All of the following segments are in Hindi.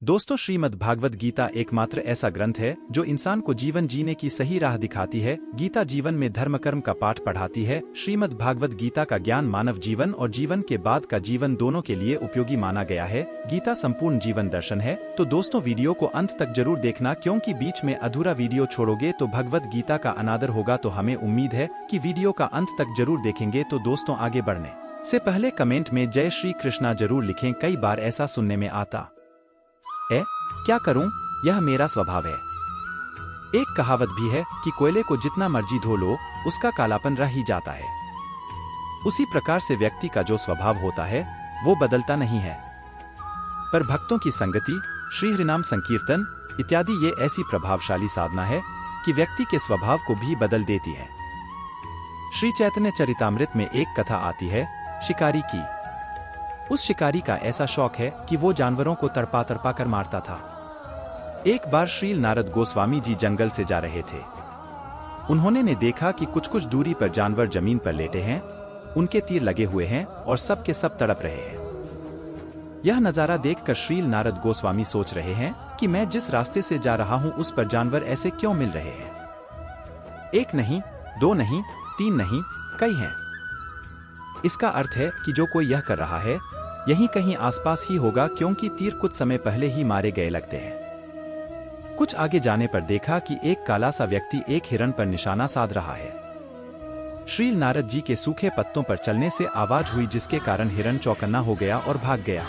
दोस्तों, श्रीमद् भागवत गीता एकमात्र ऐसा ग्रंथ है जो इंसान को जीवन जीने की सही राह दिखाती है। गीता जीवन में धर्म कर्म का पाठ पढ़ाती है। श्रीमद् भागवत गीता का ज्ञान मानव जीवन और जीवन के बाद का जीवन दोनों के लिए उपयोगी माना गया है। गीता संपूर्ण जीवन दर्शन है। तो दोस्तों, वीडियो को अंत तक जरूर देखना, क्योंकि बीच में अधूरा वीडियो छोड़ोगे तो भगवत गीता का अनादर होगा। तो हमें उम्मीद है कि वीडियो का अंत तक जरूर देखेंगे। तो दोस्तों, आगे बढ़ने से पहले कमेंट में जय श्री कृष्णा जरूर लिखें। कई बार ऐसा सुनने में आता है, क्या करूं, यह मेरा स्वभाव है। एक कहावत भी है कि कोयले को जितना मर्जी धो लो उसका कालापन रह ही जाता है। उसी प्रकार से व्यक्ति का जो स्वभाव होता है वो बदलता नहीं है, पर भक्तों की संगति, श्री हरिनाम संकीर्तन इत्यादि ये ऐसी प्रभावशाली साधना है कि व्यक्ति के स्वभाव को भी बदल देती है। श्री चैतन्य चरितामृत में एक कथा आती है शिकारी की। उस शिकारी का ऐसा शौक है कि वो जानवरों को तड़पा तड़पा कर मारता था। एक बार श्री नारद गोस्वामी जी जंगल से जा रहे थे। उन्होंने देखा कि कुछ कुछ दूरी पर जानवर जमीन पर लेटे हैं, उनके तीर लगे हुए हैं और सब के सब तड़प रहे हैं। यह नजारा देखकर श्री नारद गोस्वामी सोच रहे हैं कि मैं जिस रास्ते से जा रहा हूं उस पर जानवर ऐसे क्यों मिल रहे हैं। एक नहीं, दो नहीं, तीन नहीं, कई हैं। इसका अर्थ है कि जो कोई यह कर रहा है यहीं कहीं आसपास ही होगा, क्योंकि तीर कुछ समय पहले ही मारे गए लगते हैं। कुछ आगे जाने पर देखा कि एक काला सा व्यक्ति एक हिरण पर निशाना साध रहा है। श्री नारद जी के सूखे पत्तों पर चलने से आवाज हुई, जिसके कारण हिरण चौकन्ना हो गया और भाग गया।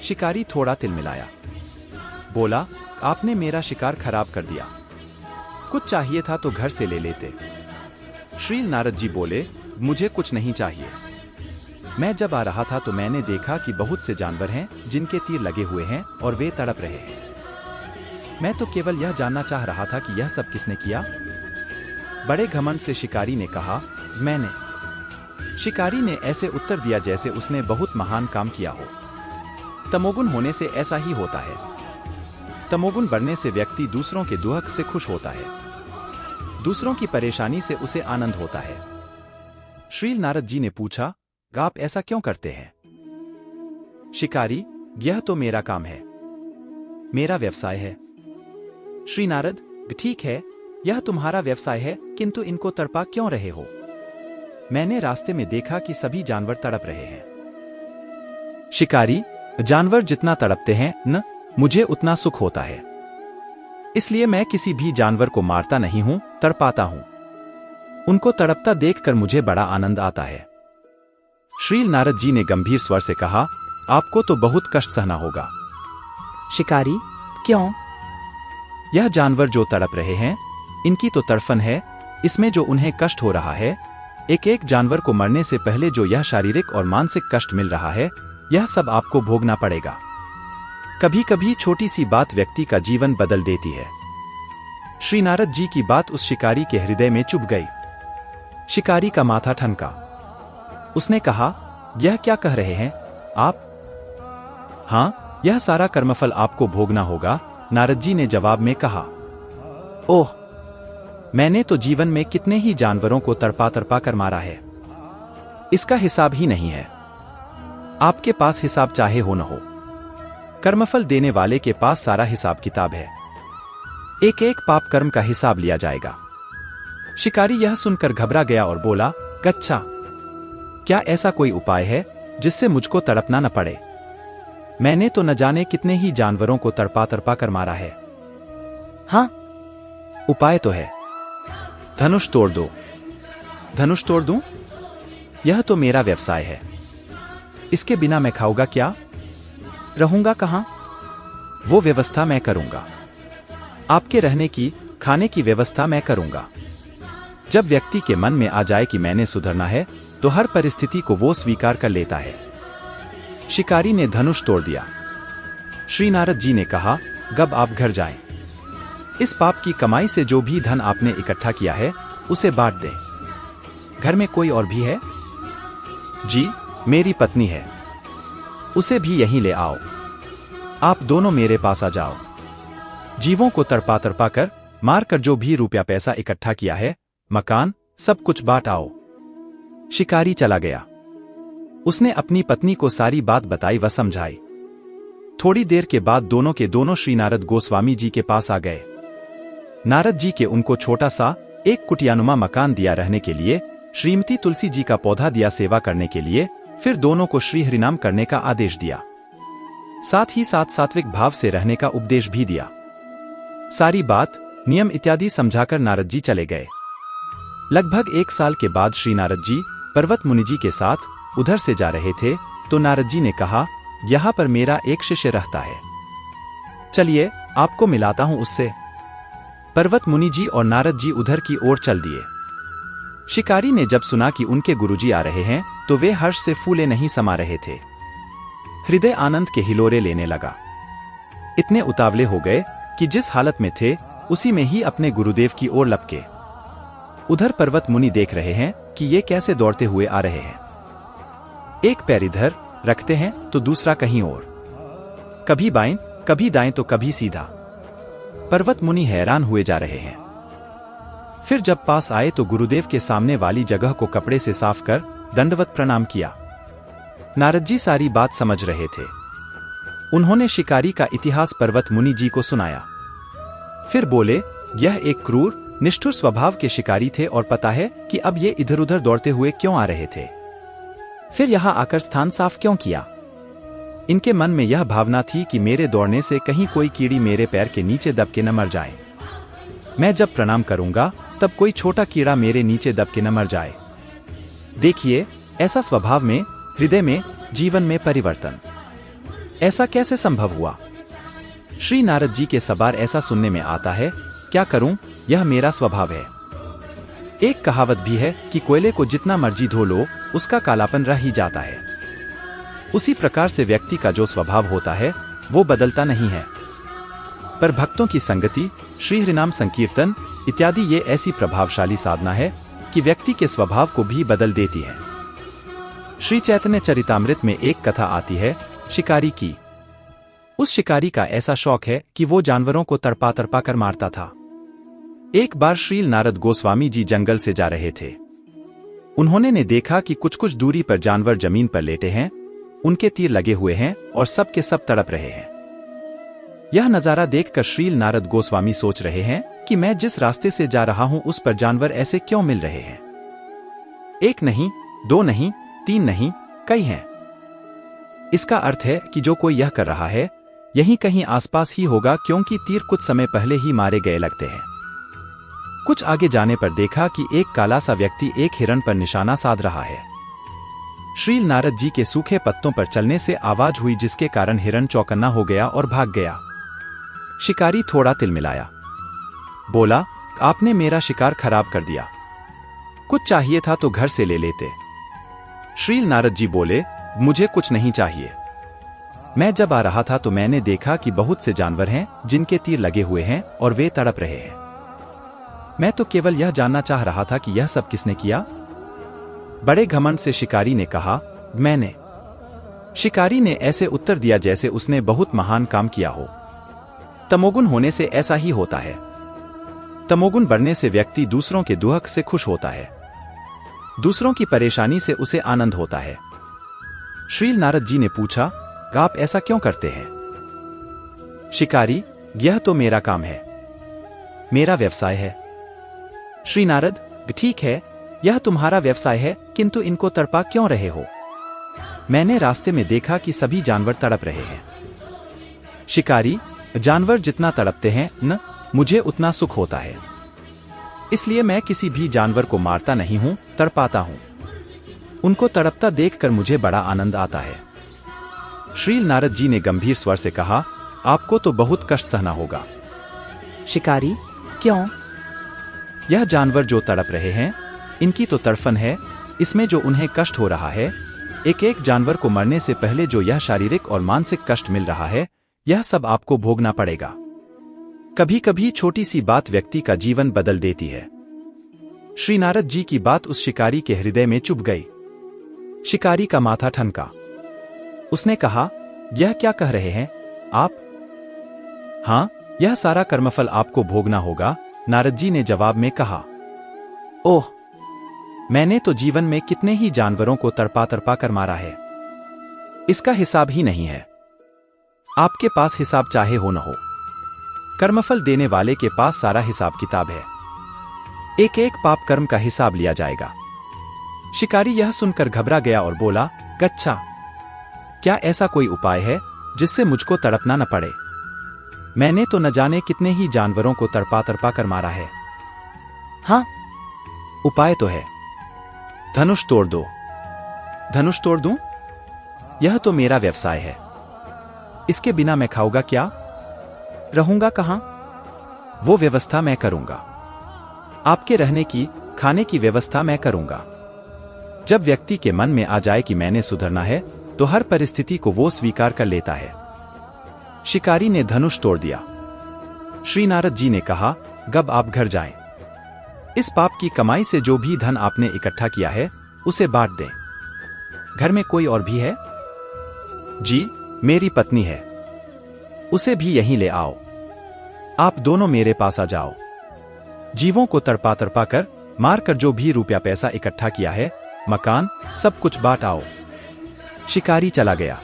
शिकारी थोड़ा तिलमिलाया, बोला, आपने मेरा शिकार खराब कर दिया। कुछ चाहिए था तो घर से ले लेते। श्री नारद जी बोले, मुझे कुछ नहीं चाहिए। मैं जब आ रहा था तो मैंने देखा कि बहुत से जानवर हैं जिनके तीर लगे हुए हैं और वे तड़प रहे हैं। मैं तो केवल यह जानना चाह रहा था कि यह सब किसने किया। बड़े घमंड से शिकारी ने कहा, मैंने। शिकारी ने ऐसे उत्तर दिया जैसे उसने बहुत महान काम किया हो। तमोगुण होने से ऐसा ही होता है। तमोगुण बढ़ने से व्यक्ति दूसरों के दुख से खुश होता है, दूसरों की परेशानी से उसे आनंद होता है। श्री नारद जी ने पूछा, आप ऐसा क्यों करते हैं? शिकारी, यह तो मेरा काम है, मेरा व्यवसाय है। श्री नारद, ठीक है, यह तुम्हारा व्यवसाय है, किंतु इनको तड़पा क्यों रहे हो? मैंने रास्ते में देखा कि सभी जानवर तड़प रहे हैं। शिकारी, जानवर जितना तड़पते हैं न, मुझे उतना सुख होता है। इसलिए मैं किसी भी जानवर को मारता नहीं हूं, तड़पाता हूं। उनको तड़पता देखकर मुझे बड़ा आनंद आता है। श्री नारद जी ने गंभीर स्वर से कहा, आपको तो बहुत कष्ट सहना होगा। शिकारी, क्यों? यह जानवर जो तड़प रहे हैं इनकी तो तड़फन है, इसमें जो उन्हें कष्ट हो रहा है, एक एक जानवर को मरने से पहले जो यह शारीरिक और मानसिक कष्ट मिल रहा है, यह सब आपको भोगना पड़ेगा। कभी कभी छोटी सी बात व्यक्ति का जीवन बदल देती है। श्री नारद जी की बात उस शिकारी के हृदय में चुभ गई। शिकारी का माथा ठनका। उसने कहा, यह क्या कह रहे हैं आप? हां, यह सारा कर्मफल आपको भोगना होगा, नारद जी ने जवाब में कहा। ओह, मैंने तो जीवन में कितने ही जानवरों को तड़पा तड़पा कर मारा है, इसका हिसाब ही नहीं है। आपके पास हिसाब चाहे हो न हो, कर्मफल देने वाले के पास सारा हिसाब किताब है। एक एक पाप कर्म का हिसाब लिया जाएगा। शिकारी यह सुनकर घबरा गया और बोला, अच्छा, क्या ऐसा कोई उपाय है जिससे मुझको तड़पना न पड़े? मैंने तो न जाने कितने ही जानवरों को तड़पा तड़पा कर मारा है। हाँ, उपाय तो है। धनुष तोड़ दो। धनुष तोड़ दूं? यह तो मेरा व्यवसाय है। इसके बिना मैं खाऊंगा क्या? रहूंगा कहां? वो व्यवस्था मैं करूंगा। आपके रहने की, खाने की व्यवस्था मैं करूंगा। जब व्यक्ति के मन में आ जाए कि मैंने सुधरना है, तो हर परिस्थिति को वो स्वीकार कर लेता है। शिकारी ने धनुष तोड़ दिया। श्री नारद जी ने कहा, अब आप घर जाएं। इस पाप की कमाई से जो भी धन आपने इकट्ठा किया है उसे बांट दें। घर में कोई और भी है? जी, मेरी पत्नी है, उसे भी यहीं ले आओ। आप दोनों मेरे पास आ जाओ। जीवों को तड़पा तड़पा कर मार कर जो भी रुपया पैसा इकट्ठा किया है, मकान, सब कुछ बांट आओ। शिकारी चला गया। उसने अपनी पत्नी को सारी बात बताई व समझाई। थोड़ी देर के बाद दोनों के दोनों श्री नारद गोस्वामी जी के पास आ गए। नारद जी के उनको छोटा सा एक कुटियानुमा मकान दिया रहने के लिए, श्रीमती तुलसी जी का पौधा दिया सेवा करने के लिए, फिर दोनों को श्री हरिनाम करने का आदेश दिया। साथ ही साथ सात्विक भाव से रहने का उपदेश भी दिया। सारी बात, नियम इत्यादि समझाकर नारद जी चले गए। लगभग 1 साल के बाद श्री नारद जी पर्वत मुनि जी के साथ उधर से जा रहे थे तो नारद जी ने कहा, यहाँ पर मेरा एक शिष्य रहता है, चलिए आपको मिलाता हूं उससे। पर्वत मुनि जी और नारद जी उधर की ओर चल दिए। शिकारी ने जब सुना कि उनके गुरुजी आ रहे हैं तो वे हर्ष से फूले नहीं समा रहे थे। हृदय आनंद के हिलोरे लेने लगा। इतने उतावले हो गए कि जिस हालत में थे उसी में ही अपने गुरुदेव की ओर लपके। उधर पर्वत मुनि देख रहे हैं कि ये कैसे दौड़ते हुए आ रहे हैं। एक पैर इधर रखते हैं तो दूसरा कहीं और, कभी बाएं कभी दाएं तो कभी सीधा। पर्वत मुनि हैरान हुए जा रहे हैं। फिर जब पास आए तो गुरुदेव के सामने वाली जगह को कपड़े से साफ कर दंडवत प्रणाम किया। नारद जी सारी बात समझ रहे थे। उन्होंने शिकारी का इतिहास पर्वत मुनि जी को सुनाया। फिर बोले, यह एक क्रूर निष्ठुर स्वभाव के शिकारी थे और पता है कि अब ये इधर उधर दौड़ते हुए क्यों आ रहे थे, फिर यहां आकर स्थान साफ क्यों किया। इनके मन में यह भावना थी कि मेरे दौड़ने से कहीं कोई कीड़ी मेरे पैर के नीचे दब के न मर जाए। मैं जब प्रणाम करूंगा तब कोई छोटा कीड़ा मेरे नीचे दब के न मर जाए। देखिए, ऐसा स्वभाव में, हृदय में, जीवन में परिवर्तन ऐसा कैसे संभव हुआ। श्री नारद जी के सबार ऐसा सुनने में आता है, क्या करूं, यह मेरा स्वभाव है। एक कहावत भी है कि कोयले को जितना मर्जी धो लो उसका कालापन रह ही जाता है। उसी प्रकार से व्यक्ति का जो स्वभाव होता है वो बदलता नहीं है, पर भक्तों की संगति, श्री हरिनाम संकीर्तन इत्यादि ये ऐसी प्रभावशाली साधना है कि व्यक्ति के स्वभाव को भी बदल देती है। श्री चैतन्य चरितामृत में एक कथा आती है शिकारी की। उस शिकारी का ऐसा शौक है कि वो जानवरों को तड़पा तड़पा कर मारता था। एक बार श्री नारद गोस्वामी जी जंगल से जा रहे थे। उन्होंने ने देखा कि कुछ कुछ दूरी पर जानवर जमीन पर लेटे हैं, उनके तीर लगे हुए हैं और सब के सब तड़प रहे हैं। यह नजारा देखकर श्री नारद गोस्वामी सोच रहे हैं कि मैं जिस रास्ते से जा रहा हूं उस पर जानवर ऐसे क्यों मिल रहे हैं। एक नहीं, दो नहीं, तीन नहीं, कई हैं। इसका अर्थ है कि जो कोई यह कर रहा है यहीं कहीं आसपास ही होगा, क्योंकि तीर कुछ समय पहले ही मारे गए लगते हैं। कुछ आगे जाने पर देखा कि एक काला सा व्यक्ति एक हिरण पर निशाना साध रहा है। श्री नारद जी के सूखे पत्तों पर चलने से आवाज हुई, जिसके कारण हिरण चौकन्ना हो गया और भाग गया। शिकारी थोड़ा तिलमिलाया, बोला, आपने मेरा शिकार खराब कर दिया, कुछ चाहिए था तो घर से ले लेते। श्री नारद जी बोले, मुझे कुछ नहीं चाहिए। मैं जब आ रहा था तो मैंने देखा कि बहुत से जानवर हैं जिनके तीर लगे हुए हैं और वे तड़प रहे हैं। मैं तो केवल यह जानना चाह रहा था कि यह सब किसने किया। बड़े घमंड से शिकारी ने कहा, मैंने। शिकारी ने ऐसे उत्तर दिया जैसे उसने बहुत महान काम किया हो। तमोगुण होने से ऐसा ही होता है। तमोगुण बढ़ने से व्यक्ति दूसरों के दुख से खुश होता है, दूसरों की परेशानी से उसे आनंद होता है। श्री नारद जी ने पूछा, आप ऐसा क्यों करते हैं। शिकारी, यह तो मेरा काम है, मेरा व्यवसाय है। श्री नारद, ठीक है, यह तुम्हारा व्यवसाय है, किंतु इनको तड़पा क्यों रहे हो। मैंने रास्ते में देखा कि सभी जानवर तड़प रहे हैं। शिकारी, जानवर जितना तड़पते हैं न, मुझे उतना सुख होता है, इसलिए मैं किसी भी जानवर को मारता नहीं हूं, तड़पाता हूं। उनको तड़पता देखकर मुझे बड़ा आनंद आता है। श्री नारद जी ने गंभीर स्वर से कहा, आपको तो बहुत कष्ट सहना होगा। शिकारी, क्यों। यह जानवर जो तड़प रहे हैं इनकी तो तड़फन है, इसमें जो उन्हें कष्ट हो रहा है, एक एक जानवर को मरने से पहले जो यह शारीरिक और मानसिक कष्ट मिल रहा है, यह सब आपको भोगना पड़ेगा। कभी कभी छोटी सी बात व्यक्ति का जीवन बदल देती है। श्री नारद जी की बात उस शिकारी के हृदय में चुभ गई। शिकारी का माथा ठनका। उसने कहा, यह क्या कह रहे हैं आप। हां, यह सारा कर्मफल आपको भोगना होगा, नारद जी ने जवाब में कहा। ओह, मैंने तो जीवन में कितने ही जानवरों को तड़पा तड़पा कर मारा है, इसका हिसाब ही नहीं है। आपके पास हिसाब चाहे हो न हो, कर्मफल देने वाले के पास सारा हिसाब किताब है। एक एक पाप कर्म का हिसाब लिया जाएगा। शिकारी यह सुनकर घबरा गया और बोला, अच्छा, क्या ऐसा कोई उपाय है जिससे मुझको तड़पना न पड़े? मैंने तो न जाने कितने ही जानवरों को तड़पा तड़पा कर मारा है। हाँ, उपाय तो है। धनुष तोड़ दो। धनुष तोड़ दूं? यह तो मेरा व्यवसाय है। इसके बिना मैं खाऊंगा क्या? रहूंगा कहां? वो व्यवस्था मैं करूंगा। आपके रहने की, खाने की व्यवस्था मैं करूंगा। जब व्यक्ति के मन में आ जाए कि मैंने सुधरना है, तो हर परिस्थिति को वो स्वीकार कर लेता है। शिकारी ने धनुष तोड़ दिया। श्री नारद जी ने कहा, अब आप घर जाएं। इस पाप की कमाई से जो भी धन आपने इकट्ठा किया है, उसे बांट दें। घर में कोई और भी है? जी, मेरी पत्नी है। उसे भी यहीं ले आओ। आप दोनों मेरे पास आ जाओ। जीवों को तड़पा तड़पा कर, मार कर जो भी रुपया पैसा इकट्ठा किया है, मकान, सब कुछ बांट आओ। शिकारी चला गया।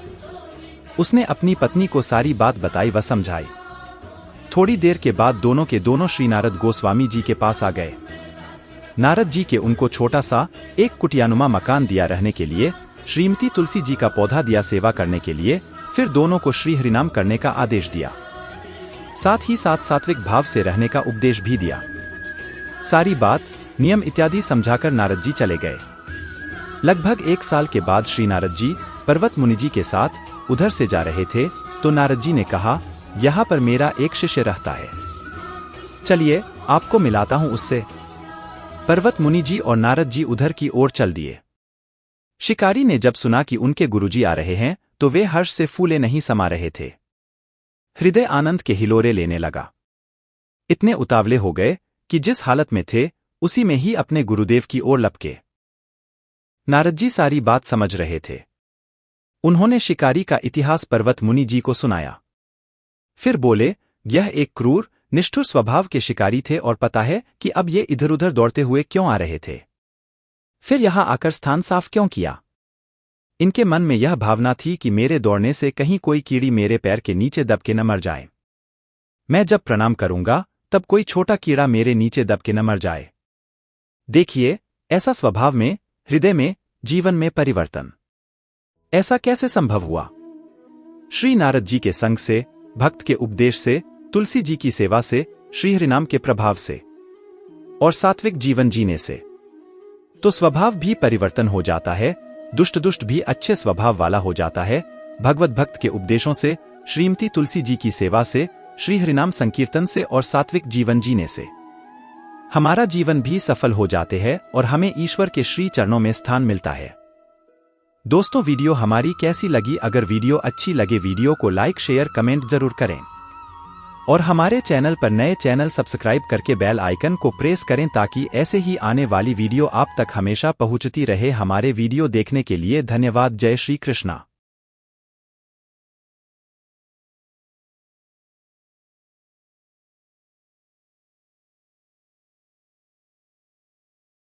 उसने अपनी पत्नी को सारी बात बताई व समझाई। थोड़ी देर के बाद दोनों के दोनों श्री नारद गोस्वामी जी के पास आ गए। नारद जी के उनको छोटा सा एक कुटियानुमा मकान दिया रहने के लिए, श्रीमती तुलसी जी का पौधा दिया सेवा करने के लिए, फिर दोनों को श्री हरिनाम करने का आदेश दिया। साथ ही साथ सात्विक भाव से रहने का उपदेश भी दिया। सारी बात, नियम इत्यादि समझाकर नारद जी चले गए। लगभग 1 साल के बाद श्री नारद जी पर्वत मुनि जी के साथ उधर से जा रहे थे, तो नारद जी ने कहा, यहाँ पर मेरा एक शिष्य रहता है, चलिए आपको मिलाता हूं उससे। पर्वत मुनि जी और नारद जी उधर की ओर चल दिए। शिकारी ने जब सुना कि उनके गुरुजी आ रहे हैं, तो वे हर्ष से फूले नहीं समा रहे थे। हृदय आनंद के हिलोरे लेने लगा। इतने उतावले हो गए कि जिस हालत में थे, उसी में ही अपने गुरुदेव की ओर लपके। नारद जी सारी बात समझ रहे थे। उन्होंने शिकारी का इतिहास पर्वत मुनि जी को सुनाया। फिर बोले, यह एक क्रूर, निष्ठुर स्वभाव के शिकारी थे और पता है कि अब ये इधर उधर दौड़ते हुए क्यों आ रहे थे? फिर यहां आकर स्थान साफ क्यों किया? इनके मन में यह भावना थी कि मेरे दौड़ने से कहीं कोई कीड़ी मेरे पैर के नीचे दब के न मर जाए। मैं जब प्रणाम करूंगा, तब कोई छोटा कीड़ा मेरे नीचे दब के न मर जाए। देखिए, ऐसा स्वभाव में, हृदय में, जीवन में परिवर्तन ऐसा कैसे संभव हुआ? श्री नारद जी के संग से, भक्त के उपदेश से, तुलसी जी की सेवा से, श्री हरिनाम के प्रभाव से और सात्विक जीवन जीने से। तो स्वभाव भी परिवर्तन हो जाता है, दुष्ट भी अच्छे स्वभाव वाला हो जाता है। भगवत भक्त के उपदेशों से, श्रीमती तुलसी जी की सेवा से, श्री हरिनाम संकीर्तन से और सात्विक जीवन जीने से हमारा जीवन भी सफल हो जाते हैं और हमें ईश्वर के श्री चरणों में स्थान मिलता है। दोस्तों, वीडियो हमारी कैसी लगी? अगर वीडियो अच्छी लगे, वीडियो को लाइक, शेयर, कमेंट जरूर करें और हमारे चैनल पर नए चैनल सब्सक्राइब करके बेल आइकन को प्रेस करें ताकि ऐसे ही आने वाली वीडियो आप तक हमेशा पहुंचती रहे। हमारे वीडियो देखने के लिए धन्यवाद। जय श्री कृष्णा।